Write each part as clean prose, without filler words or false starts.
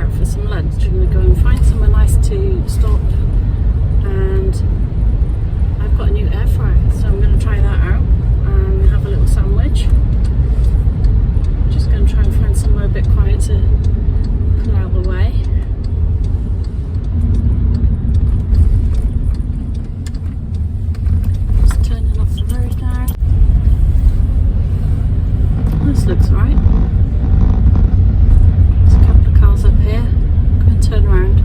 out for some lunch. I'm going to go and find somewhere nice to stop, and I've got a new air fryer, so I'm going to try that out and have a little sandwich. I'm just going to try and find somewhere a bit quiet to pull out the way. Just turning off the road now. This looks right. There's a couple of cars up here. I'm going to turn around.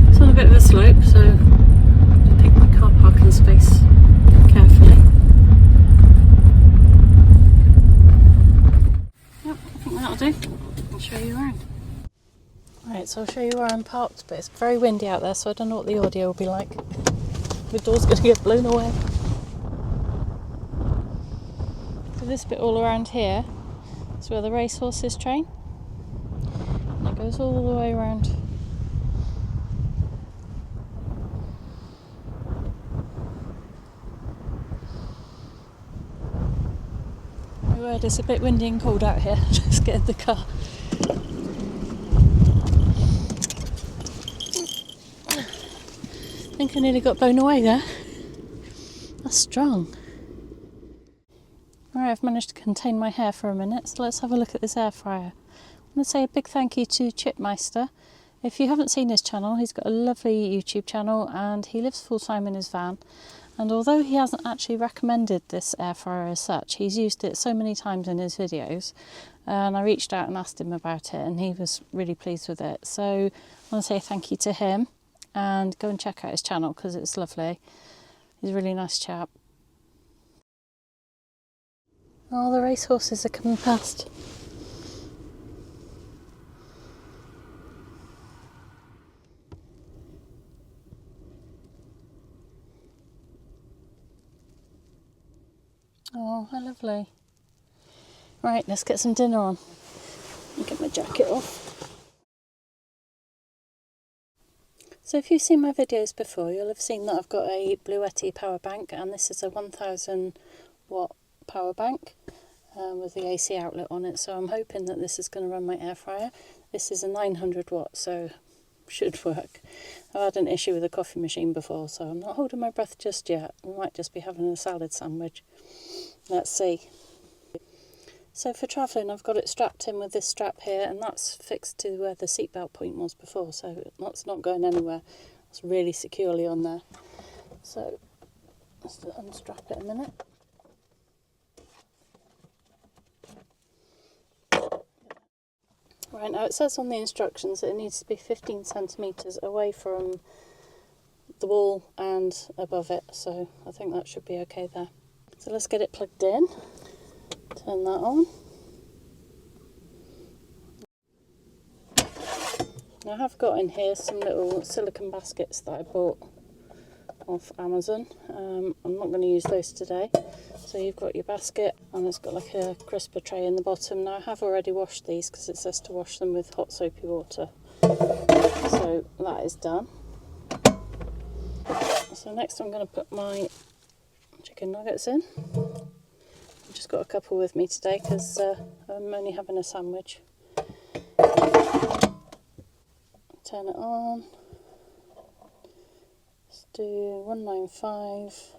It's on a bit of a slope, so I'll pick my car parking space carefully. Yep, I think that'll do. I'll show you around. Right, so I'll show you where I'm parked, but it's very windy out there, so I don't know what the audio will be like. The door's going to get blown away. So this bit all around here is where the racehorses train. And it goes all the way around. My word, it's a bit windy and cold out here. Just get in the car. I think I nearly got blown away there. That's strong. Alright, I've managed to contain my hair for a minute, so let's have a look at this air fryer. I want to say a big thank you to Chipmeister. If you haven't seen his channel, he's got a lovely YouTube channel and he lives full time in his van. And although he hasn't actually recommended this air fryer as such, he's used it so many times in his videos. And I reached out and asked him about it and he was really pleased with it. So I want to say thank you to him and go and check out his channel because it's lovely. He's a really nice chap. Oh, the racehorses are coming past. Oh, how lovely. Right, let's get some dinner on. I'll get my jacket off. So if you've seen my videos before, you'll have seen that I've got a Bluetti power bank, and this is a 1000 watt power bank with the AC outlet on it, so I'm hoping that this is going to run my air fryer. This is a 900 watt, so should work. I've had an issue with a coffee machine before, so I'm not holding my breath just yet. We might just be having a salad sandwich. Let's see. So for travelling, I've got it strapped in with this strap here, and that's fixed to where the seatbelt point was before, so that's not going anywhere. It's really securely on there. So let's unstrap it a minute. Right, now it says on the instructions that it needs to be 15 centimetres away from the wall and above it, so I think that should be okay there. So let's get it plugged in, turn that on. Now I have got in here some little silicone baskets that I bought off Amazon. I'm not going to use those today. So you've got your basket and it's got like a crisper tray in the bottom. Now I have already washed these because it says to wash them with hot soapy water. So that is done. So next I'm going to put my chicken nuggets in. I've just got a couple with me today because I'm only having a sandwich. Turn it on. Let's do 195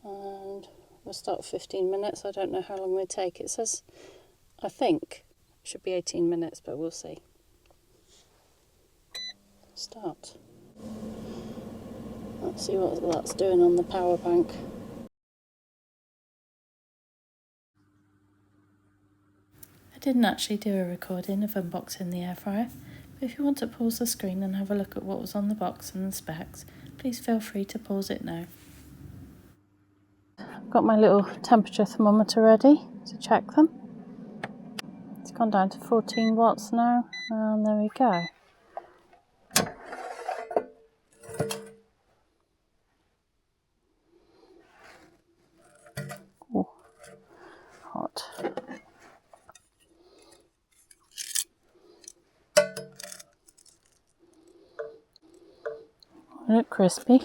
and we'll start 15 minutes. I don't know how long they take. It says, I think it should be 18 minutes, but we'll see. Start. Let's see what that's doing on the power bank. I didn't actually do a recording of unboxing the air fryer, but if you want to pause the screen and have a look at what was on the box and the specs, please feel free to pause it now. I've got my little temperature thermometer ready to check them. It's gone down to 14 watts now, and there we go. Oh, hot. Look crispy.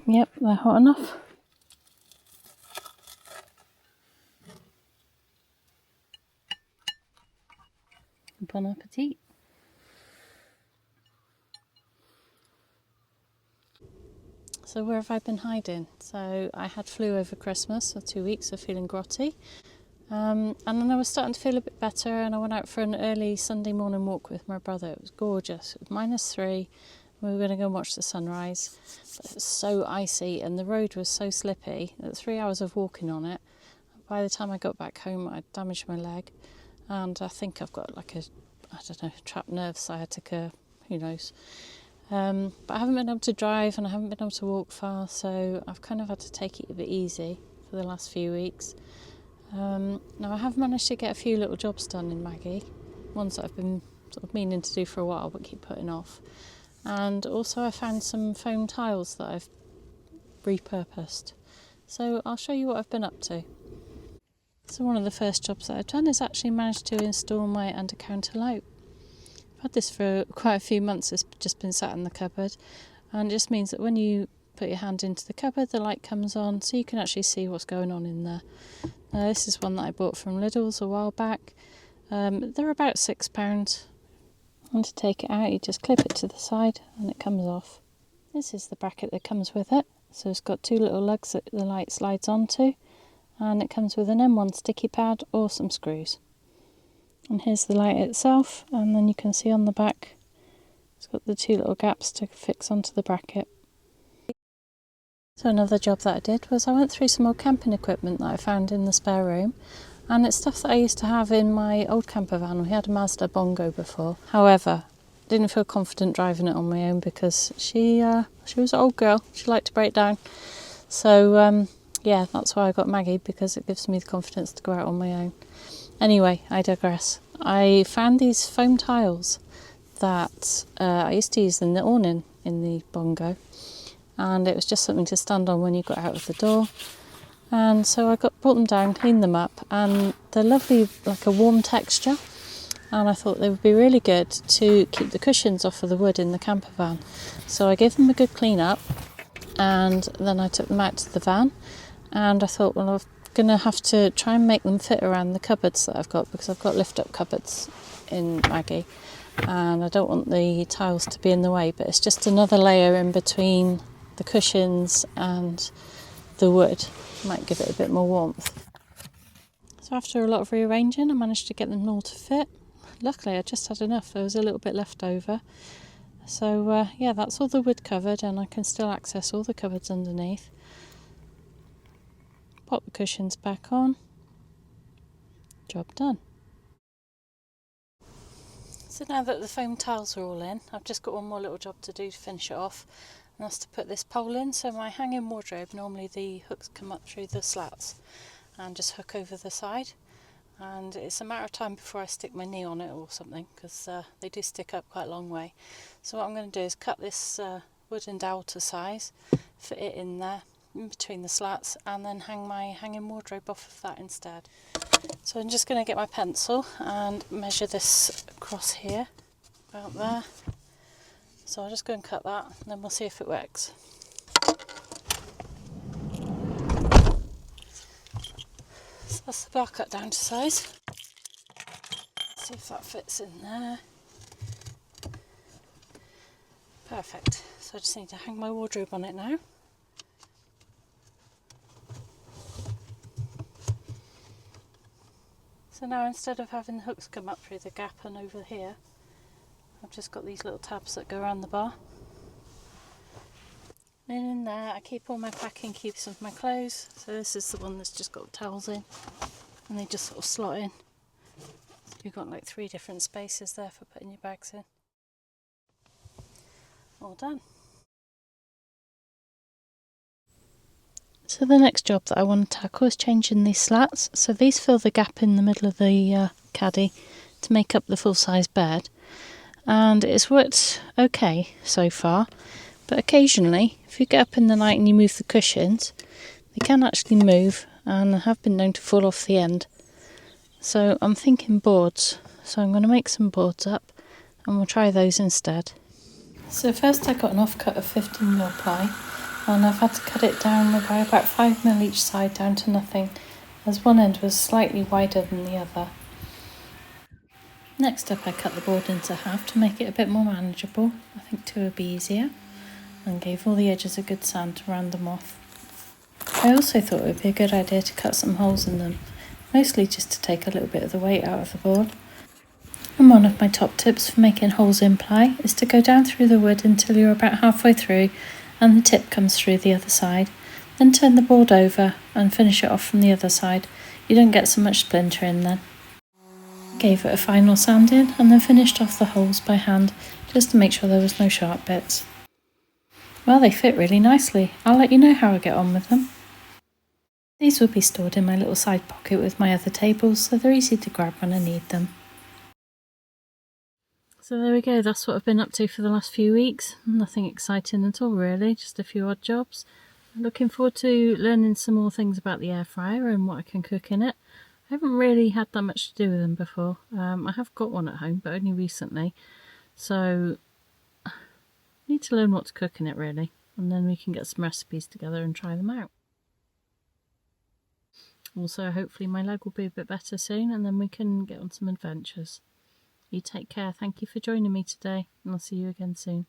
Yep, they're hot enough. Bon appetit. So where have I been hiding? So I had flu over Christmas, so 2 weeks of feeling grotty. And then I was starting to feel a bit better, and I went out for an early Sunday morning walk with my brother. It was gorgeous. It was -3. We were going to go and watch the sunrise. But it was so icy and the road was so slippy that 3 hours of walking on it. By the time I got back home, I'd damaged my leg, and I think I've got like trapped nerve sciatica, who knows. But I haven't been able to drive and I haven't been able to walk far, so I've kind of had to take it a bit easy for the last few weeks. Now I have managed to get a few little jobs done in Maggie, ones that I've been sort of meaning to do for a while but keep putting off. And also I found some foam tiles that I've repurposed. So I'll show you what I've been up to. So one of the first jobs that I've done is actually managed to install my under-counter light. I've had this for quite a few months. It's just been sat in the cupboard, and it just means that when you put your hand into the cupboard, the light comes on, so you can actually see what's going on in there. This is one that I bought from Lidl's a while back. They're about £6. And to take it out, you just clip it to the side and it comes off. This is the bracket that comes with it. So it's got 2 little lugs that the light slides onto, and it comes with an M1 sticky pad or some screws. And here's the light itself, and then you can see on the back it's got the 2 little gaps to fix onto the bracket. So another job that I did was I went through some old camping equipment that I found in the spare room, and it's stuff that I used to have in my old camper van. We had a Mazda Bongo before. However, didn't feel confident driving it on my own because she was an old girl. She liked to break down. So yeah, that's why I got Maggie, because it gives me the confidence to go out on my own. Anyway, I digress. I found these foam tiles that I used to use in the awning in the Bongo, and it was just something to stand on when you got out of the door. And so I brought them down, cleaned them up, and they're lovely, like a warm texture. And I thought they would be really good to keep the cushions off of the wood in the camper van. So I gave them a good clean up, and then I took them out to the van. And I thought, well, I'm going to have to try and make them fit around the cupboards that I've got, because I've got lift-up cupboards in Maggie, and I don't want the tiles to be in the way. But it's just another layer in between the cushions and the wood. Might give it a bit more warmth. So after a lot of rearranging, I managed to get them all to fit. Luckily I just had enough, there was a little bit left over. So yeah, that's all the wood covered, and I can still access all the cupboards underneath. Pop the cushions back on. Job done. So now that the foam tiles are all in, I've just got one more little job to do to finish it off. And that's to put this pole in. So my hanging wardrobe, normally the hooks come up through the slats and just hook over the side, and it's a matter of time before I stick my knee on it or something, because they do stick up quite a long way. So what I'm going to do is cut this wooden dowel to size, fit it in there in between the slats, and then hang my hanging wardrobe off of that instead. So I'm just going to get my pencil and measure this across here, about there. So I'll just go and cut that, and then we'll see if it works. So that's the bar cut down to size. See if that fits in there. Perfect. So I just need to hang my wardrobe on it now. So now, instead of having the hooks come up through the gap and over here, I've just got these little tabs that go around the bar. And in there I keep all my packing cubes of my clothes. So this is the one that's just got towels in, and they just sort of slot in. So you've got like 3 different spaces there for putting your bags in. All done. So the next job that I want to tackle is changing these slats. So these fill the gap in the middle of the caddy to make up the full-size bed. And it's worked okay so far, but occasionally if you get up in the night and you move the cushions, they can actually move and have been known to fall off the end. So I'm thinking boards, so I'm going to make some boards up and we'll try those instead. So first I got an offcut of 15mm ply, and I've had to cut it down by about 5mm each side down to nothing, as one end was slightly wider than the other. Next up I cut the board into half to make it a bit more manageable. I think 2 would be easier, and gave all the edges a good sand to round them off. I also thought it would be a good idea to cut some holes in them, mostly just to take a little bit of the weight out of the board. And one of my top tips for making holes in ply is to go down through the wood until you're about halfway through and the tip comes through the other side. Then turn the board over and finish it off from the other side. You don't get so much splintering then. Gave it a final sanding and then finished off the holes by hand just to make sure there was no sharp bits. Well, they fit really nicely. I'll let you know how I get on with them. These will be stored in my little side pocket with my other tables, so they're easy to grab when I need them. So there we go, that's what I've been up to for the last few weeks. Nothing exciting at all really, just a few odd jobs. I'm looking forward to learning some more things about the air fryer and what I can cook in it. I haven't really had that much to do with them before. I have got one at home, but only recently. So I need to learn what to cook in it really, and then we can get some recipes together and try them out. Also, hopefully my leg will be a bit better soon and then we can get on some adventures. You take care, thank you for joining me today, and I'll see you again soon.